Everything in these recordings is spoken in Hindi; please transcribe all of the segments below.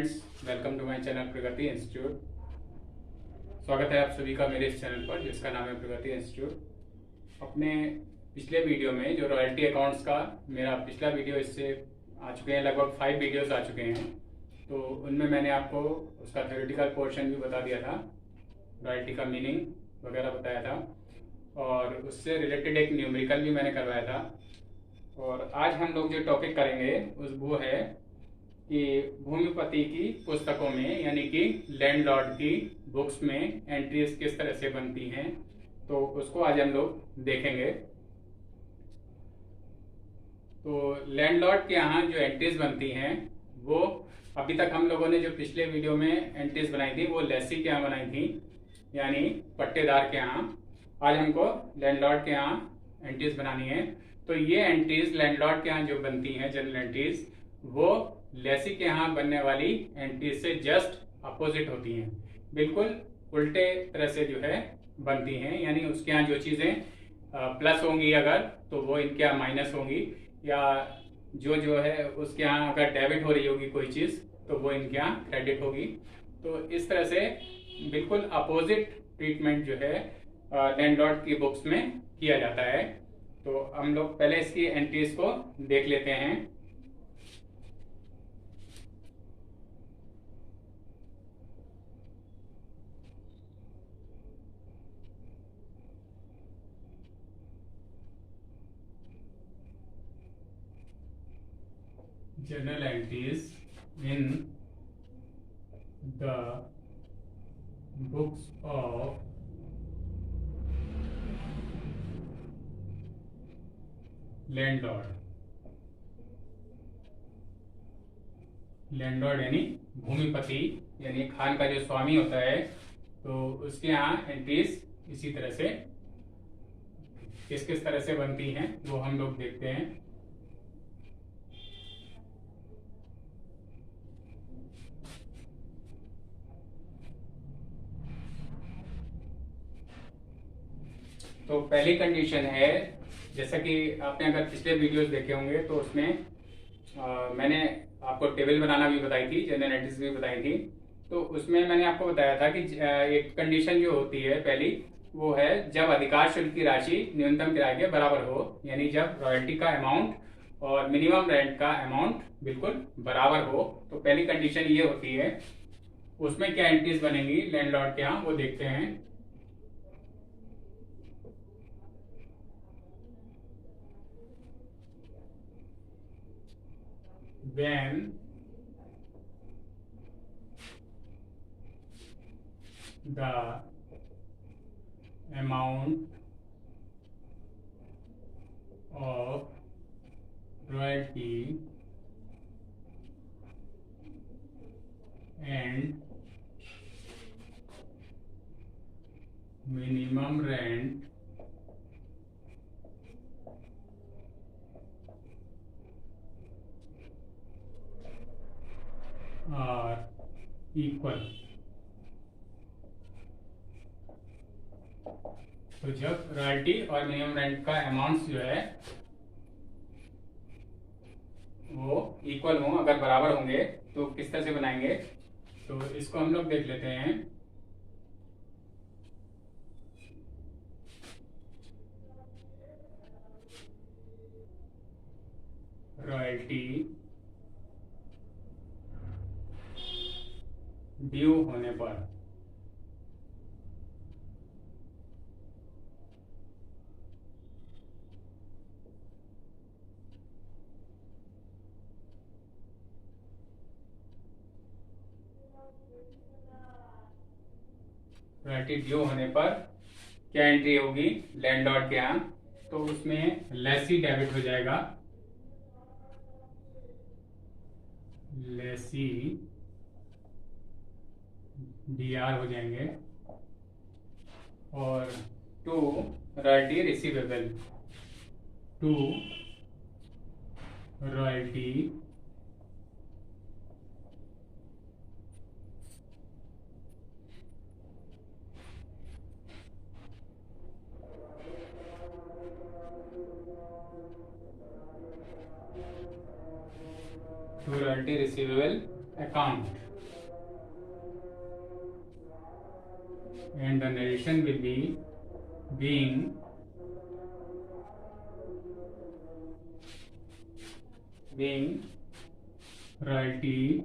Friends, welcome to my channel Pragati institute. स्वागत है आप सभी का मेरे इस चैनल पर जिसका नाम है प्रगति इंस्टीट्यूट। अपने पिछले वीडियो में जो रॉयल्टी अकाउंट्स का मेरा पिछला वीडियो, इससे आ चुके हैं लगभग 5 वीडियोस आ चुके हैं। तो उनमें मैंने आपको उसका थ्योरेटिकल पोर्शन भी बता दिया था, रॉयल्टी का मीनिंग वगैरह बताया था और उससे रिलेटेड एक न्यूमेरिकल भी मैंने करवाया था। और आज हम लोग जो टॉपिक करेंगे वो है कि भूमिपति की पुस्तकों में यानी कि लैंडलॉर्ड की बुक्स में एंट्रीज किस तरह से बनती हैं, तो उसको आज हम लोग देखेंगे। तो लैंडलॉर्ड के यहाँ जो एंट्रीज बनती हैं वो अभी तक हम लोगों ने जो पिछले वीडियो में एंट्रीज बनाई थी वो लेसी के यहाँ बनाई थी, यानी पट्टेदार के यहाँ। आज हमको लैंडलॉर्ड के यहाँ एंट्रीज बनानी है। तो ये एंट्रीज लैंडलॉर्ड के यहाँ जो बनती हैं जनरल एंट्रीज, वो लेसी के यहाँ बनने वाली एंट्रीज से जस्ट अपोजिट होती हैं, बिल्कुल उल्टे तरह से जो है बनती हैं। यानी उसके यहाँ जो चीज़ें प्लस होंगी अगर, तो वो इनके यहाँ माइनस होंगी, या जो है उसके यहाँ अगर डेबिट हो रही होगी कोई चीज़ तो वो इनके यहाँ क्रेडिट होगी। तो इस तरह से बिल्कुल अपोजिट ट्रीटमेंट जो है लैंडलॉर्ड की बुक्स में किया जाता है। तो हम लोग पहले इसकी एंट्रीज को देख लेते हैं। Journal entries in the books of landlord. Landlord यानी भूमिपति, यानी खान का जो स्वामी होता है, तो उसके यहाँ एंट्रीज इसी तरह से किस किस तरह से बनती हैं वो हम लोग देखते हैं। तो पहली कंडीशन है, जैसा कि आपने अगर पिछले वीडियोस देखे होंगे तो उसमें मैंने आपको टेबल बनाना भी बताई थी, जनरल एंट्रीज भी बताई थी। तो उसमें मैंने आपको बताया था कि एक कंडीशन जो होती है पहली, वो है जब अधिकार शुल्क की राशि न्यूनतम किराए के बराबर हो, यानी जब रॉयल्टी का अमाउंट और मिनिमम रेंट का अमाउंट बिल्कुल बराबर हो। तो पहली कंडीशन ये होती है। उसमें क्या एंट्रीज बनेंगी लैंडलॉर्ड के यहाँ वो देखते हैं। When the amount of royalty and minimum rent are equal। तो जब रॉयल्टी और मिनिमम रेंट का अमाउंट्स जो है वो इक्वल हों, अगर बराबर होंगे, तो किस तरह से बनाएंगे, तो इसको हम लोग देख लेते हैं। रॉयल्टी ड्यू होने पर रॉयल्टी ड्यू होने पर क्या एंट्री होगी लैंडलॉर्ड के यहाँ, तो उसमें लेसी डेबिट हो जाएगा। लेसी डीआर हो जाएंगे और to royalty receivable, to royalty to royalty receivable account। and the narration will be being royalty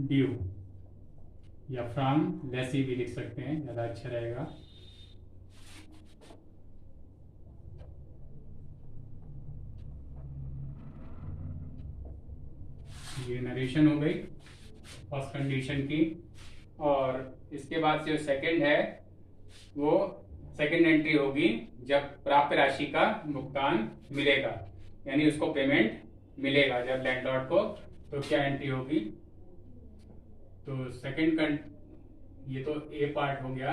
due, या फ्रॉम लेसी भी लिख सकते हैं, ज़्यादा अच्छा रहेगा। ये नरेशन हो गई फर्स्ट कंडीशन की। और इसके बाद जो सेकंड है वो सेकंड एंट्री होगी जब प्राप्त राशि का भुगतान मिलेगा, यानी उसको पेमेंट मिलेगा जब लैंडलॉर्ड को, तो क्या एंट्री होगी। तो सेकंड ये तो ए पार्ट हो गया,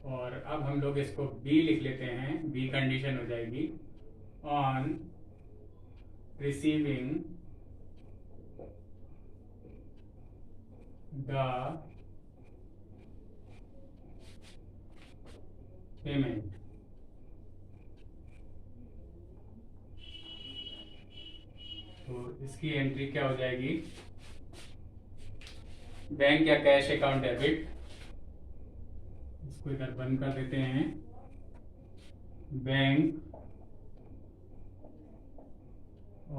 और अब हम लोग इसको बी लिख लेते हैं। बी कंडीशन हो जाएगी ऑन रिसीविंग द पेमेंट, तो इसकी एंट्री क्या हो जाएगी, बैंक या कैश अकाउंट डेबिट, इसको इधर बंद कर देते हैं। बैंक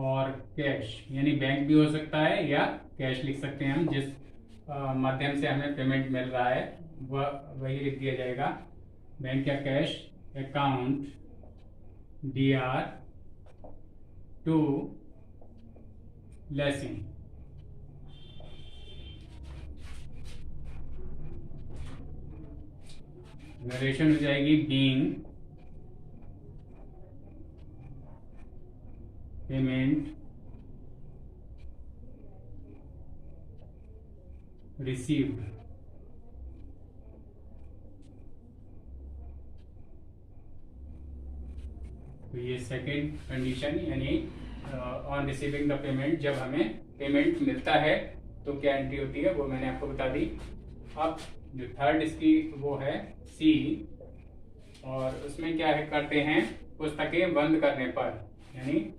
और कैश, यानी बैंक भी हो सकता है या कैश लिख सकते हैं हम, जिस माध्यम से हमें पेमेंट मिल रहा है वही लिख दिया जाएगा। बैंक या cash account DR to leasing. Narration हो जाएगी बीइंग पेमेंट रिसीव्ड। तो ये सेकेंड कंडीशन, यानी ऑन रिसीविंग द पेमेंट, जब हमें पेमेंट मिलता है तो क्या एंट्री होती है वो मैंने आपको बता दी। अब जो थर्ड इसकी वो है सी, और उसमें क्या है करते हैं, पुस्तकें बंद करने पर, यानी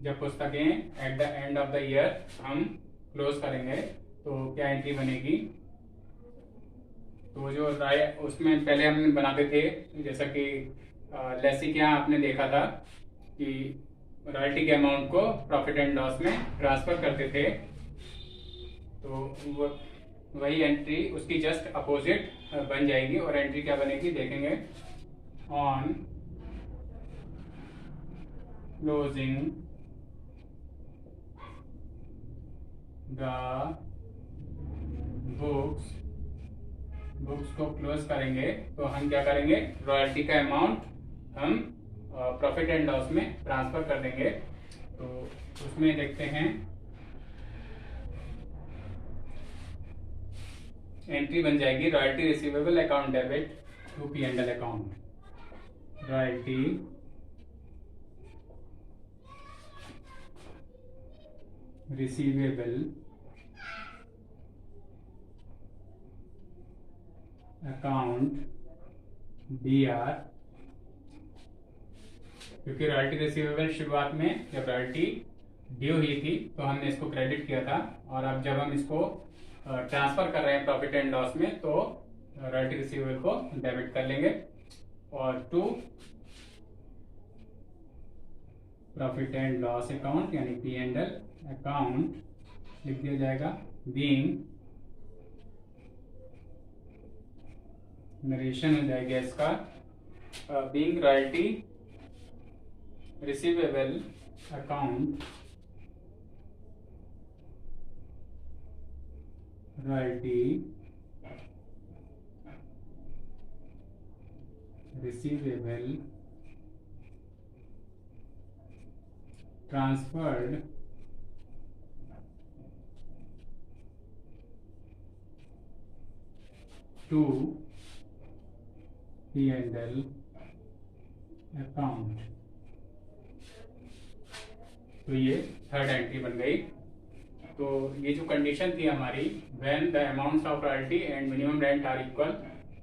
जब पुस्तकें at the end of the year हम क्लोज करेंगे तो क्या एंट्री बनेगी। तो जो उसमें पहले हम बनाते थे, जैसा कि लेसी के यहाँ आपने देखा था कि रॉयल्टी के अमाउंट को प्रॉफिट एंड लॉस में ट्रांसफर करते थे, तो वही एंट्री उसकी जस्ट अपोजिट बन जाएगी। और एंट्री क्या बनेगी देखेंगे, ऑन क्लोजिंग द बुक्स को क्लोज करेंगे तो हम क्या करेंगे, रॉयल्टी का अमाउंट हम प्रॉफिट एंड लॉस में ट्रांसफर कर देंगे। तो उसमें देखते हैं एंट्री बन जाएगी royalty receivable account debit to P&L account, royalty receivable account DR, क्योंकि रॉयल्टी रिसीवेबल शुरुआत में जब रॉयल्टी ड्यू हुई थी तो हमने इसको क्रेडिट किया था, और अब जब हम इसको ट्रांसफर कर रहे हैं प्रॉफिट एंड लॉस में तो रॉयल्टी रिसीवेबल को डेबिट कर लेंगे, और to profit and loss account यानी P&L अकाउंट लिख दिया जाएगा। बीइंग नरेशन हो जाएगा इसका, being royalty receivable account royalty receivable transferred to P&L account. तो ये थर्ड एंट्री बन गई। तो ये जो कंडीशन थी हमारी, when the amounts of royalty and minimum rent are equal,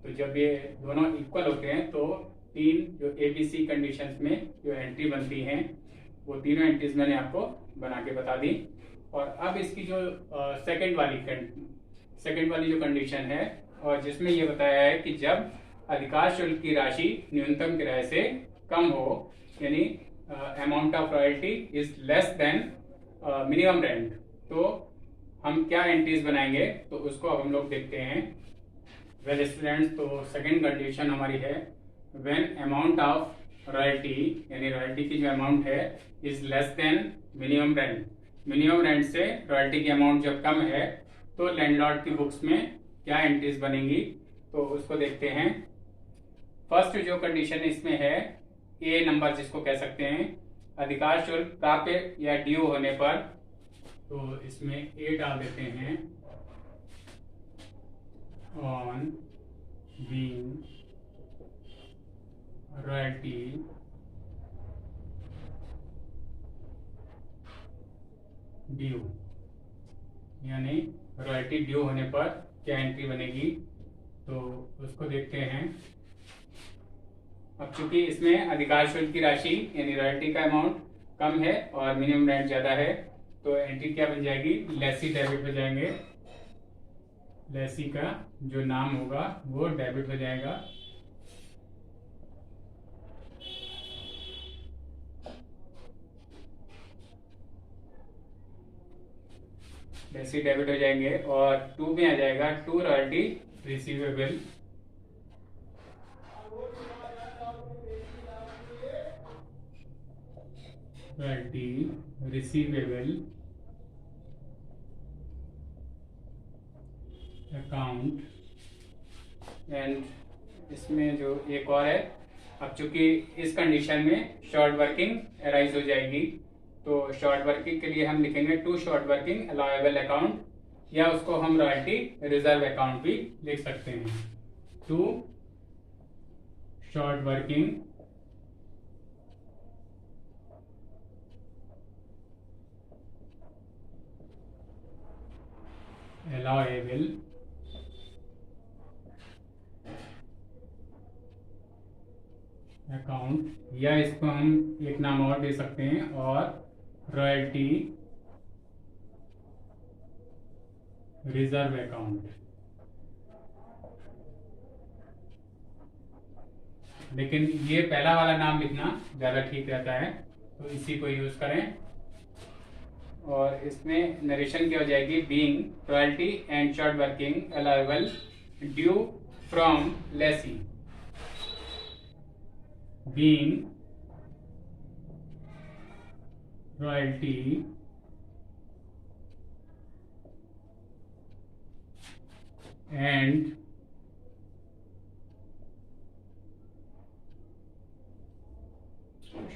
तो जब ये दोनों इक्वल होते हैं तो तीन जो ABC कंडीशंस में जो एंट्री बनती हैं वो तीनों एंट्रीज मैंने आपको बना के बता दी। और अब इसकी जो सेकंड वाली जो कंडीशन है, और जिसमें ये बताया है कि जब अधिकांश शुल्क की राशि न्यूनतम किराए से कम हो, यानी amount of royalty is less than minimum rent, तो हम क्या एंट्रीज बनाएंगे, तो उसको अब हम लोग देखते हैं। वेल स्टूडेंट्स, तो सेकंड कंडीशन हमारी है व्हेन अमाउंट ऑफ रॉयल्टी, यानी रॉयल्टी की जो अमाउंट है is less than minimum rent. Minimum rent से रॉयल्टी की अमाउंट जब कम है तो लैंडलॉर्ड की बुक्स में क्या एंट्रीज बनेंगी, तो उसको देखते हैं। फर्स्ट जो कंडीशन इसमें है, ए नंबर जिसको कह सकते हैं, अधिकार शुल्क प्राप्य या ड्यू होने पर, तो इसमें ए डाल देते हैं। ऑन बीइंग रॉयल्टी ड्यू, यानी रॉयल्टी ड्यू होने पर क्या एंट्री बनेगी, तो उसको देखते हैं। अब चूंकि इसमें अधिकार शुल्क की राशि यानी रॉयल्टी का अमाउंट कम है और मिनिमम रेंट ज्यादा है, तो एंट्री क्या बन जाएगी, लेसी डेबिट हो जाएंगे। लेसी का जो नाम होगा वो डेबिट हो जाएगा। लेसी डेबिट हो जाएंगे, और टू में आ जाएगा to royalty receivable. Royalty receivable account. And इसमें जो एक और है, अब चूंकि इस कंडीशन में शॉर्ट वर्किंग अराइज हो जाएगी, तो शॉर्ट वर्किंग के लिए हम लिखेंगे to short working allowable account, या उसको हम रॉयल्टी रिजर्व अकाउंट भी लिख सकते हैं। To short working allowable account, या इसको हम एक नाम और दे सकते हैं, और रॉयल्टी रिजर्व अकाउंट। लेकिन ये पहला वाला नाम लिखना ज्यादा ठीक रहता है, तो इसी को यूज करें। और इसमें नरेशन क्या हो जाएगी, being royalty and short working allowable due from lessee, being royalty and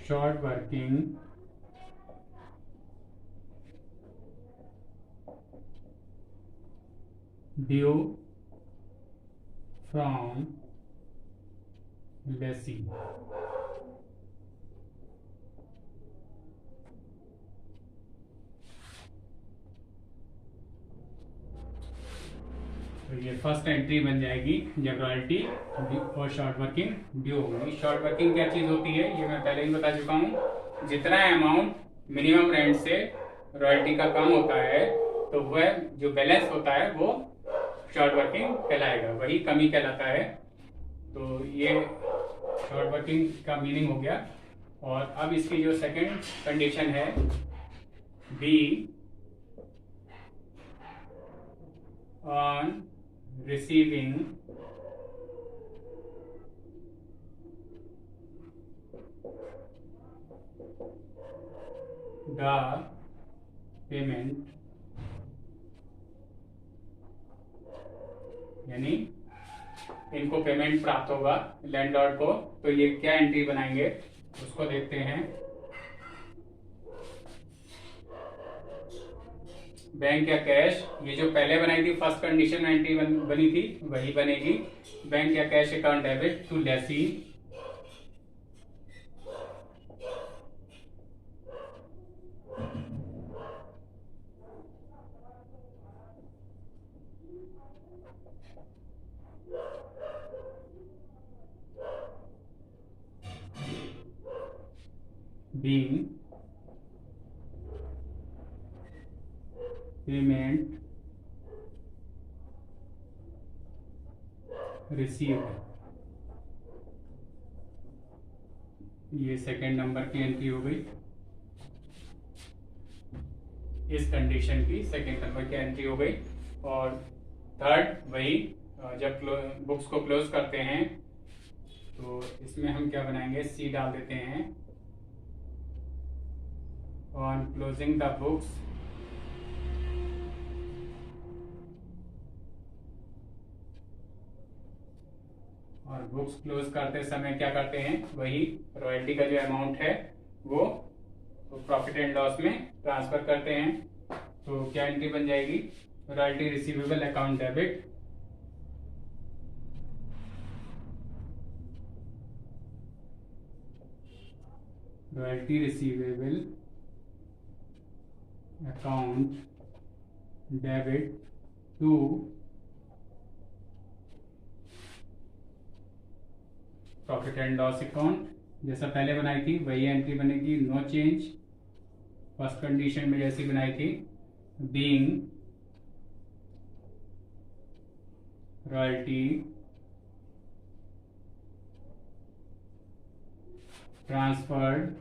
short working due from lessee। तो ये फर्स्ट एंट्री बन जाएगी जब रॉयल्टी और शॉर्ट वर्किंग ड्यू होगी। शॉर्ट वर्किंग क्या चीज होती है, ये मैं पहले ही बता चुका हूँ। जितना अमाउंट मिनिमम रेंट से रॉयल्टी का कम होता है, तो वह जो बैलेंस होता है वो शॉर्ट वर्किंग कहलाएगा, वही कमी कहलाता है। तो ये शॉर्ट वर्किंग का मीनिंग हो गया। और अब इसकी जो सेकंड कंडीशन है, B on receiving the payment, यानी इनको पेमेंट प्राप्त होगा लैंडलॉर्ड को, तो ये क्या एंट्री बनाएंगे उसको देखते हैं। बैंक या कैश, ये जो पहले बनाई थी फर्स्ट कंडीशन में एंट्री बनी थी वही बनेगी। बैंक या cash account debit to lessee, being payment receive, ये सेकंड नंबर की एंट्री हो गई। इस कंडीशन की सेकंड नंबर की एंट्री हो गई। और थर्ड वही, जब बुक्स को क्लोज करते हैं तो इसमें हम क्या बनाएंगे, सी डाल देते हैं। ऑन क्लोजिंग द बुक्स और बुक्स क्लोज करते समय क्या करते हैं, वही रॉयल्टी का जो अमाउंट है वो प्रॉफिट एंड लॉस में ट्रांसफर करते हैं। तो क्या एंट्री बन जाएगी, royalty receivable account debit, royalty receivable account debit to profit and loss account. जैसा पहले बनाई थी वही एंट्री बनेगी, नो चेंज। फर्स्ट कंडीशन में जैसी बनाई थी, बीइंग रॉयल्टी ट्रांसफर्ड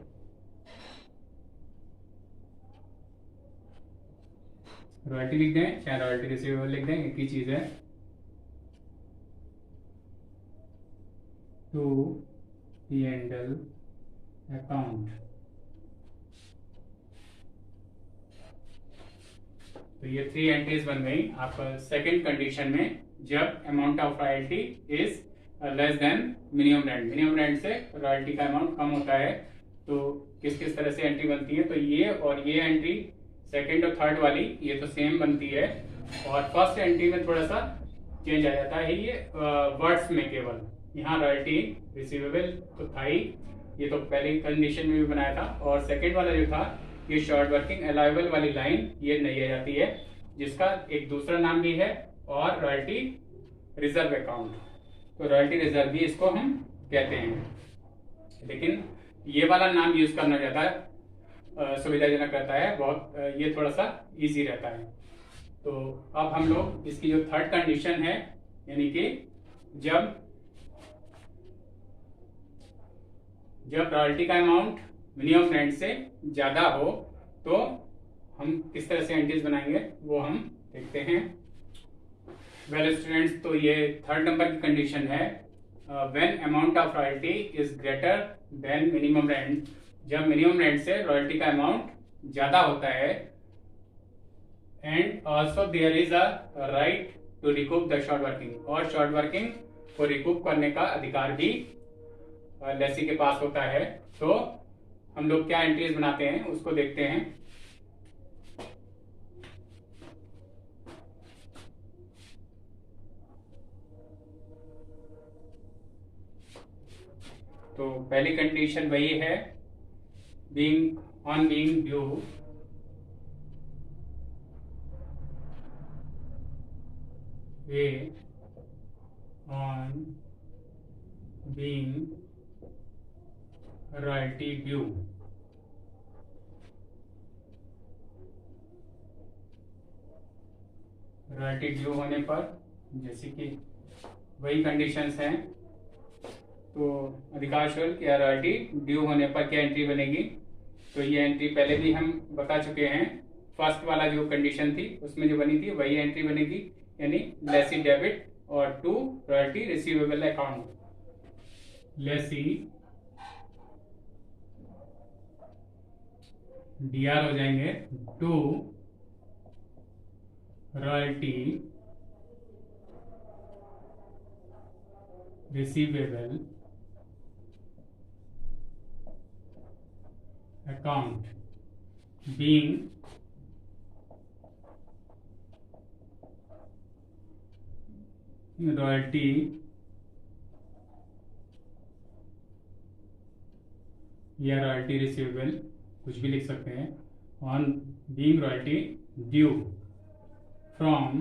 रॉयल्टी लिख दें चाहे रॉयल्टी रिसीवेबल लिख दें, एक ही चीज है, टू P&L अकाउंट। तो ये 3 एंट्रीज बन गई आपका सेकंड कंडीशन में, जब amount of royalty is less than minimum rent, minimum rent से रॉयल्टी का अमाउंट कम होता है। तो किस किस तरह से एंट्री बनती है, तो ये और ये एंट्री सेकंड और थर्ड वाली ये तो सेम बनती है, और फर्स्ट एंट्री में थोड़ा सा चेंज आ जाता है, ये वर्ड्स में केवल। यहाँ रॉयल्टी रिसीवेबल तो था ही, ये तो पहले कंडीशन में भी बनाया था, और सेकंड वाला जो था ये शॉर्ट वर्किंग अलाइबल वाली लाइन ये नहीं आ जाती है, जिसका एक दूसरा नाम भी है, और रॉयल्टी रिजर्व अकाउंट। तो रॉयल्टी रिजर्व भी इसको हम कहते हैं, लेकिन ये वाला नाम यूज करना ज्यादा सुविधाजनक रहता है, बहुत ये थोड़ा सा इजी रहता है। तो अब हम लोग इसकी जो थर्ड कंडीशन है, यानी कि जब रॉयल्टी का अमाउंट मिनिमम रेंट से ज्यादा हो तो हम किस तरह से एंट्रीज बनाएंगे वो हम देखते हैं। वेल स्टूडेंट्स, तो ये थर्ड नंबर की कंडीशन है, when amount of royalty is greater than minimum rent, जब मिनिमम रेंट से रॉयल्टी का अमाउंट ज्यादा होता है, and also there is a right to recoup the short working, और शॉर्ट वर्किंग को रिकूप करने का अधिकार भी लेसी के पास होता है। तो हम लोग क्या एंट्रीज बनाते हैं उसको देखते हैं। तो पहली कंडीशन वही है, being due A on being royalty due. Royalty due होने पर जैसे कि वही कंडीशंस हैं, तो अधिकार शुल्क या रॉयल्टी ड्यू होने पर क्या एंट्री बनेगी, तो ये एंट्री पहले भी हम बता चुके हैं। फर्स्ट वाला जो कंडीशन थी उसमें जो बनी थी वही एंट्री बनेगी, यानी लेसी डेबिट और to royalty receivable account. Lessee DR हो जाएंगे to royalty receivable account, being royalty या रॉयल्टी रिसीवेबल, कुछ भी लिख सकते हैं, on being royalty due from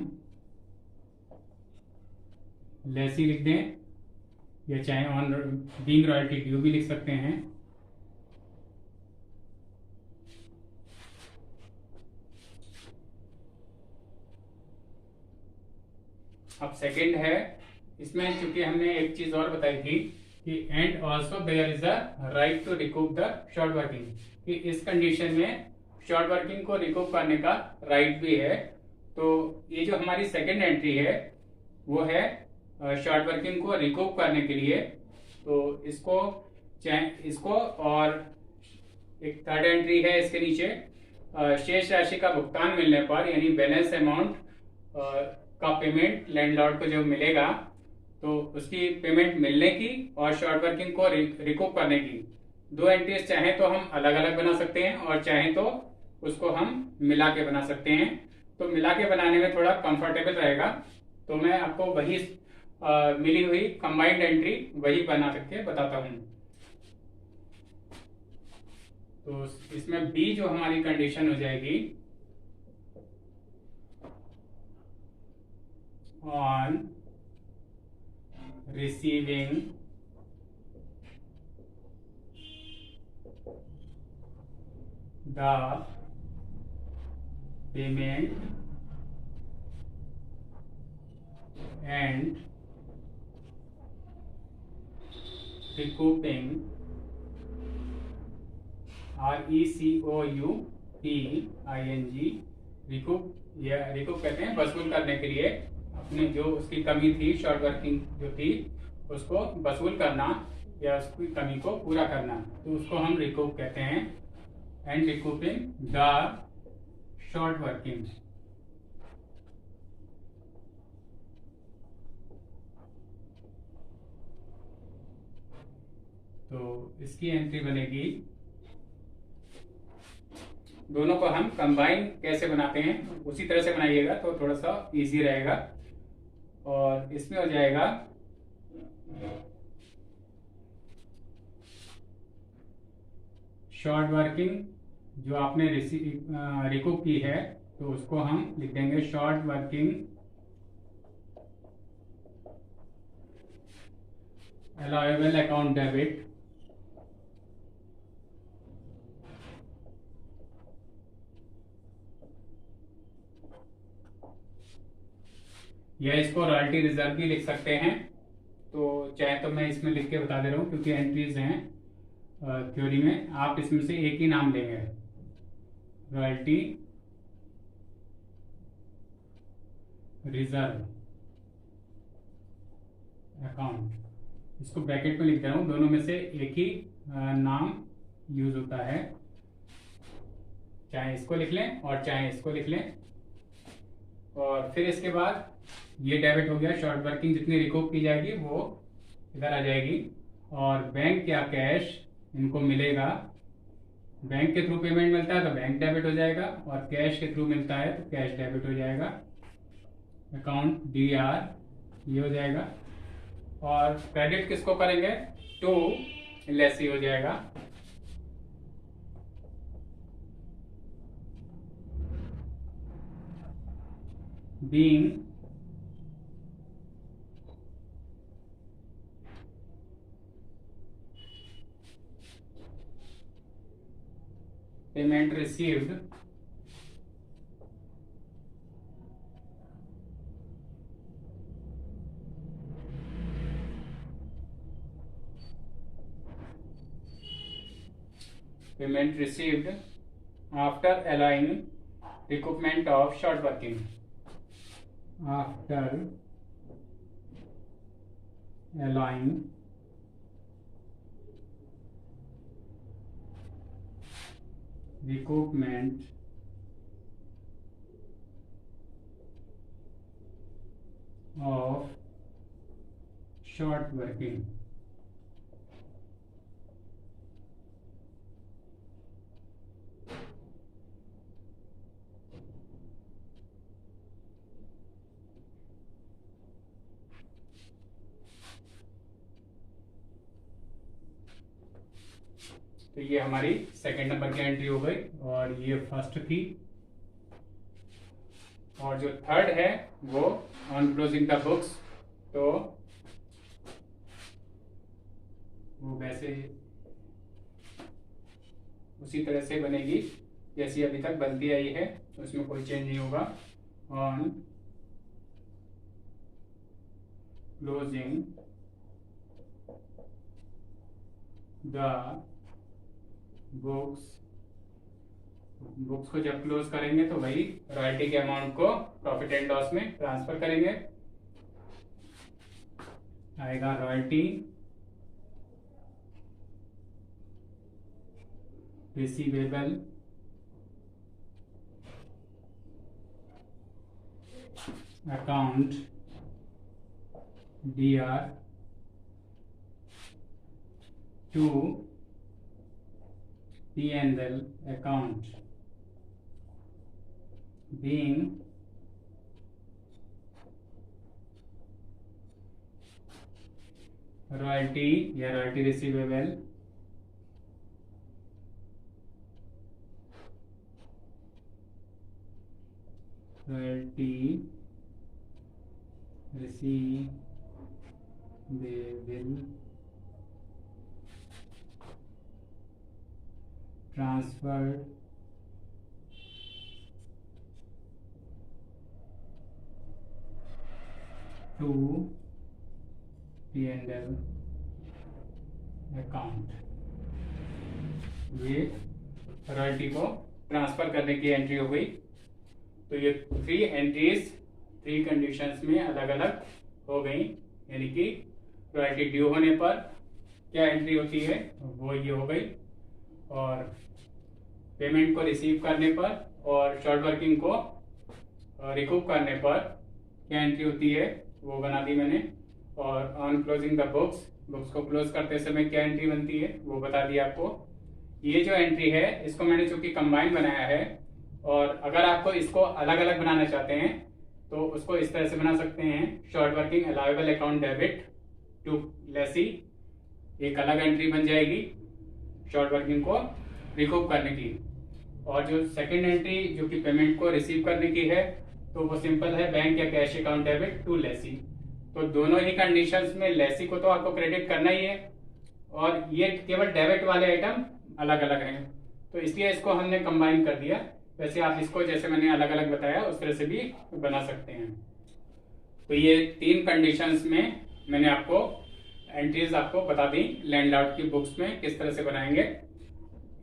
lessee लिख दें, या चाहे ऑन बीइंग रॉयल्टी ड्यू भी लिख सकते हैं। अब सेकंड है, इसमें चूंकि हमने एक चीज और बताई थी कि and also there is a right to recoup the short working, कि इस कंडीशन में शॉर्ट वर्किंग को रिकूप करने का राइट भी है। तो ये जो हमारी सेकंड एंट्री है वो है शॉर्ट वर्किंग को रिकूप करने के लिए। तो इसको और एक थर्ड एंट्री है इसके नीचे, शेष राशि का भुगतान मिलने पर, यानी बैलेंस अमाउंट का पेमेंट लैंडलॉर्ड को जो मिलेगा, तो उसकी पेमेंट मिलने की और शॉर्ट वर्किंग को रिकूप करने की दो एंट्रीज चाहे तो हम अलग अलग बना सकते हैं और चाहे तो उसको हम मिला के बना सकते हैं। तो मिला के बनाने में थोड़ा कंफर्टेबल रहेगा, तो मैं आपको वही मिली हुई कंबाइंड एंट्री वही बना करके बताता हूं। तो इसमें बी जो हमारी कंडीशन हो जाएगी, on receiving the payment and recouping, RECOUPING, recoup या रिकूप कहते हैं वसूल करने के लिए, अपनी जो उसकी कमी थी शॉर्ट वर्किंग जो थी उसको वसूल करना या उसकी कमी को पूरा करना, तो उसको हम रिकूप कहते हैं। And recouping the short working. तो इसकी एंट्री बनेगी, दोनों को हम कंबाइन कैसे बनाते हैं उसी तरह से बनाइएगा तो थोड़ा सा इजी रहेगा। और इसमें हो जाएगा शॉर्ट वर्किंग जो आपने रिकूप की है, तो उसको हम लिख देंगे short working allowable account debit, या इसको रॉयल्टी रिजर्व भी लिख सकते हैं। तो चाहे तो मैं इसमें लिख के बता दे रहा हूँ क्योंकि एंट्रीज हैं थ्योरी में, आप इसमें से एक ही नाम लेंगे, रॉयल्टी रिजर्व अकाउंट। इसको ब्रैकेट में लिख दे रहा हूँ, दोनों में से एक ही नाम यूज होता है, चाहे इसको लिख लें और चाहे इसको लिख लें। और फिर इसके बाद ये डेबिट हो गया, शॉर्ट वर्किंग जितनी रिकूप की जाएगी वो इधर आ जाएगी, और बैंक या कैश इनको मिलेगा। बैंक के थ्रू पेमेंट मिलता है तो बैंक डेबिट हो जाएगा, और कैश के थ्रू मिलता है तो कैश डेबिट हो जाएगा। अकाउंट DR ये हो जाएगा, और क्रेडिट किसको करेंगे, टू लेसी हो जाएगा। Being payment received after allowing recoupment of short working, after allowing recoupment of short working। तो ये हमारी सेकंड नंबर की एंट्री हो गई, और ये फर्स्ट थी। और जो थर्ड है वो ऑन क्लोजिंग द बुक्स, तो वो वैसे उसी तरह से बनेगी जैसी अभी तक बनती आई है, उसमें कोई चेंज नहीं होगा। ऑन क्लोजिंग द बुक्स को जब क्लोज करेंगे तो वही रॉयल्टी के अमाउंट को प्रॉफिट एंड लॉस में ट्रांसफर करेंगे। आएगा royalty receivable account DR to P&L account being royalty या royalty receivable transferred to P&L account. ये रॉयल्टी को ट्रांसफर करने की एंट्री हो गई। तो ये 3 एंट्रीज 3 कंडीशंस में अलग अलग हो गई। यानी कि रॉयल्टी ड्यू होने पर क्या एंट्री होती है वो ये हो गई, और पेमेंट को रिसीव करने पर और शॉर्ट वर्किंग को रिकूप करने पर क्या एंट्री होती है वो बना दी मैंने। और ऑन क्लोजिंग द बुक्स को क्लोज करते समय क्या एंट्री बनती है वो बता दिया आपको। ये जो एंट्री है इसको मैंने चूंकि कंबाइन बनाया है, और अगर आपको इसको अलग अलग बनाना चाहते हैं तो उसको इस तरह से बना सकते हैं। Short working allowable account debit to lessee, एक अलग एंट्री बन जाएगी शॉर्ट वर्किंग को रिकूप करने की। और जो सेकंड एंट्री जो कि पेमेंट को रिसीव करने की है तो वो सिंपल है, बैंक या cash account debit to lessee. तो दोनों ही कंडीशंस में लेसी को तो आपको क्रेडिट करना ही है, और ये केवल डेबिट वाले आइटम अलग अलग हैं, तो इसलिए इसको हमने कंबाइन कर दिया। वैसे आप इसको जैसे मैंने अलग अलग बताया उस तरह से भी बना सकते हैं। तो ये 3 कंडीशंस में मैंने आपको एंट्रीज आपको बता दी लैंडलॉर्ड की बुक्स में किस तरह से बनाएंगे।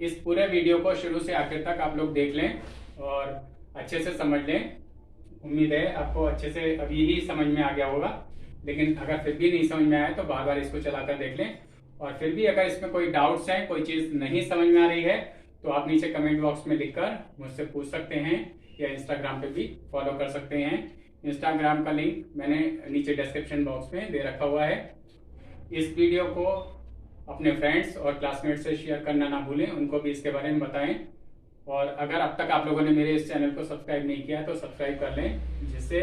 इस पूरे वीडियो को शुरू से आखिर तक आप लोग देख लें और अच्छे से समझ लें। उम्मीद है आपको अच्छे से अभी ही समझ में आ गया होगा, लेकिन अगर फिर भी नहीं समझ में आया तो बार बार इसको चलाकर देख लें। और फिर भी अगर इसमें कोई डाउट्स हैं, कोई चीज़ नहीं समझ में आ रही है तो आप नीचे कमेंट बॉक्स में लिखकर मुझसे पूछ सकते हैं, या इंस्टाग्राम पे भी फॉलो कर सकते हैं। इंस्टाग्राम का लिंक मैंने नीचे डिस्क्रिप्शन बॉक्स में दे रखा हुआ है। इस वीडियो को अपने फ्रेंड्स और क्लासमेट से शेयर करना ना भूलें, उनको भी इसके बारे में बताएं। और अगर अब तक आप लोगों ने मेरे इस चैनल को सब्सक्राइब नहीं किया तो सब्सक्राइब कर लें, जिससे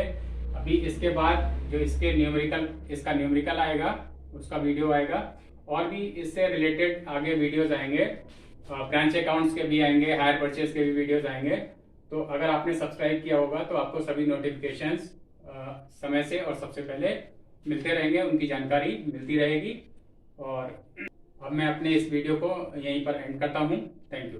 अभी इसके बाद जो इसका न्यूमेरिकल आएगा उसका वीडियो आएगा, और भी इससे रिलेटेड आगे वीडियोज आएंगे, ब्रांच अकाउंट्स के भी आएंगे, हायर परचेज के भी वीडियोज आएंगे। तो अगर आपने सब्सक्राइब किया होगा तो आपको सभी नोटिफिकेशंस समय से और सबसे पहले मिलते रहेंगे, उनकी जानकारी मिलती रहेगी। और अब मैं अपने इस वीडियो को यहीं पर एंड करता हूँ। Thank you.